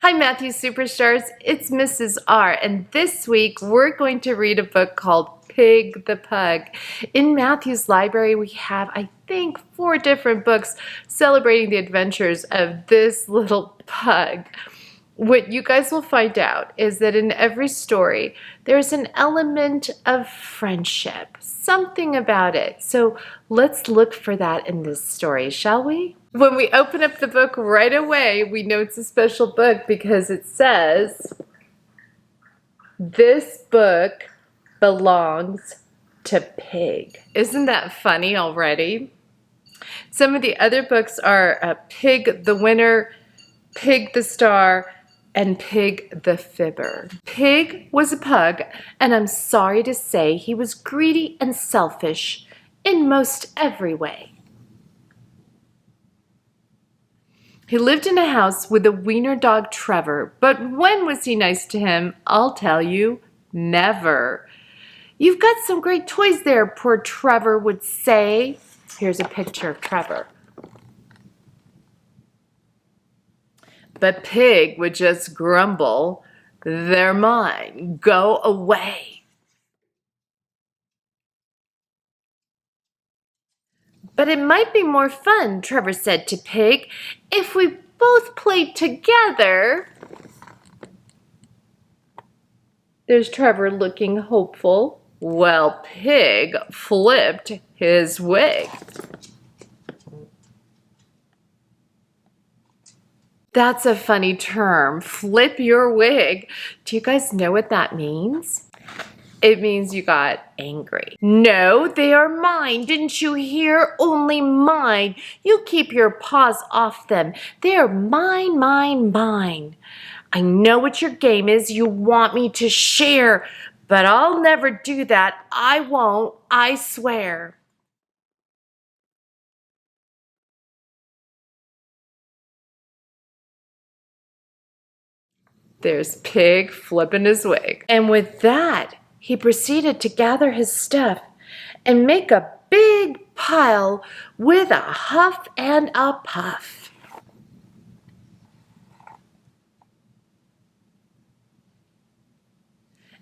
Hi Matthew Superstars, it's Mrs. R, and this week we're going to read a book called Pig the Pug. In Matthew's library we have, I think, 4 different books celebrating the adventures of this little pug. What you guys will find out is that in every story there's an element of friendship, something about it. So let's look for that in this story, shall we? When we open up the book right away, we know it's a special book because it says, "This book belongs to Pig." Isn't that funny already? Some of the other books are Pig the Winner, Pig the Star, and Pig the Fibber. Pig was a pug, and I'm sorry to say he was greedy and selfish in most every way. He lived in a house with a wiener dog, Trevor, but when was he nice to him? I'll tell you, never. "You've got some great toys there," poor Trevor would say. Here's a picture of Trevor. But Pig would just grumble, "They're mine, go away." "But it might be more fun," Trevor said to Pig, "if we both played together." There's Trevor looking hopeful. Well, Pig flipped his wig. That's a funny term, flip your wig. Do you guys know what that means? It means you got angry. "No, they are mine. Didn't you hear? Only mine. You keep your paws off them. They're mine, mine, mine. I know what your game is. You want me to share, but I'll never do that. I won't, I swear." There's Pig flipping his wig. And with that, he proceeded to gather his stuff and make a big pile with a huff and a puff.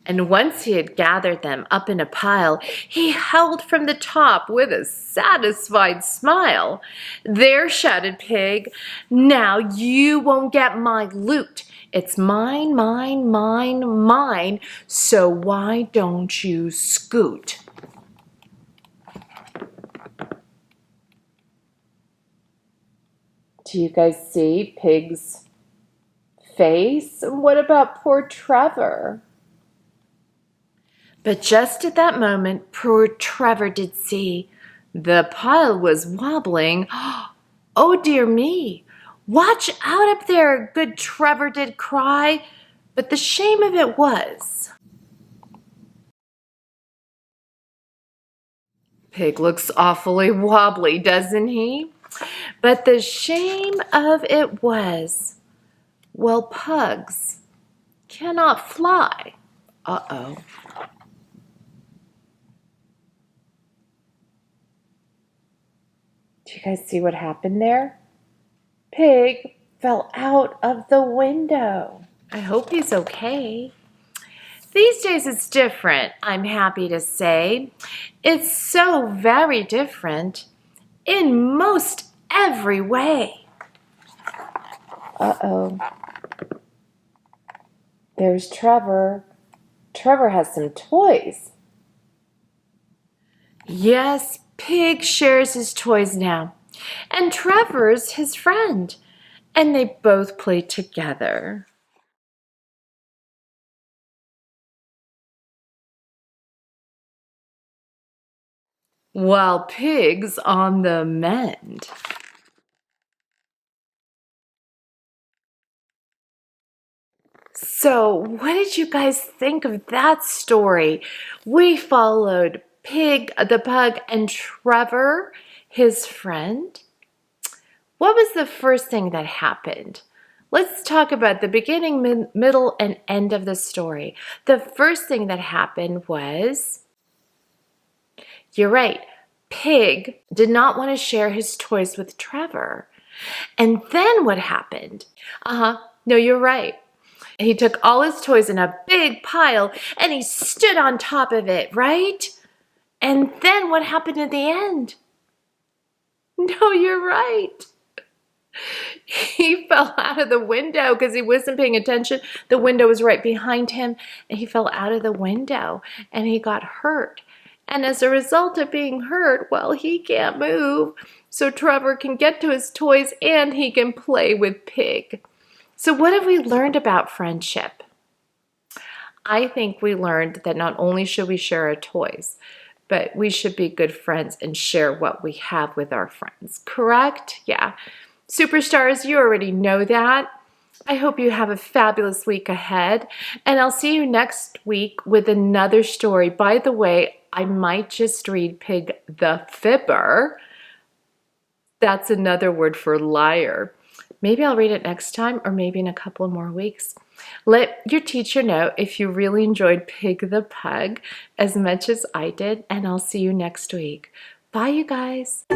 And once he had gathered them up in a pile, he howled from the top with a satisfied smile. "There," shouted Pig, "now you won't get my loot. It's mine, mine, mine, mine, so why don't you scoot?" Do you guys see Pig's face? What about poor Trevor? But just at that moment, poor Trevor did see the pile was wobbling. "Oh dear me! Watch out up there!" good Trevor did cry. But the shame of it was, Pig looks awfully wobbly, doesn't he? But the shame of it was, well, pugs cannot fly. Uh-oh. Do you guys see what happened there? Pig fell out of the window. I hope he's okay. These days it's different, I'm happy to say. It's so very different in most every way. Uh-oh. There's Trevor. Trevor has some toys. Yes, Pig shares his toys now. And Trevor's his friend. And they both play together. While Pig's on the mend. So, what did you guys think of that story? We followed Pig the Pug and Trevor, his friend. What was the first thing that happened? Let's talk about the beginning, middle, and end of the story. The first thing that happened was, you're right, Pig did not want to share his toys with Trevor. And then what happened? no, you're right. He took all his toys in a big pile and he stood on top of it, right? And then what happened at the end? No, you're right. He fell out of the window because he wasn't paying attention. The window was right behind him, and he fell out of the window and he got hurt. And as a result of being hurt, well, he can't move. So Trevor can get to his toys and he can play with Pig. So what have we learned about friendship? I think we learned that not only should we share our toys, but we should be good friends and share what we have with our friends. Correct? Yeah. Superstars, you already know that. I hope you have a fabulous week ahead, and I'll see you next week with another story. By the way, I might just read Pig the Fibber. That's another word for liar. Maybe I'll read it next time, or maybe in a couple of more weeks. Let your teacher know if you really enjoyed Pig the Pug as much as I did, and I'll see you next week. Bye, you guys.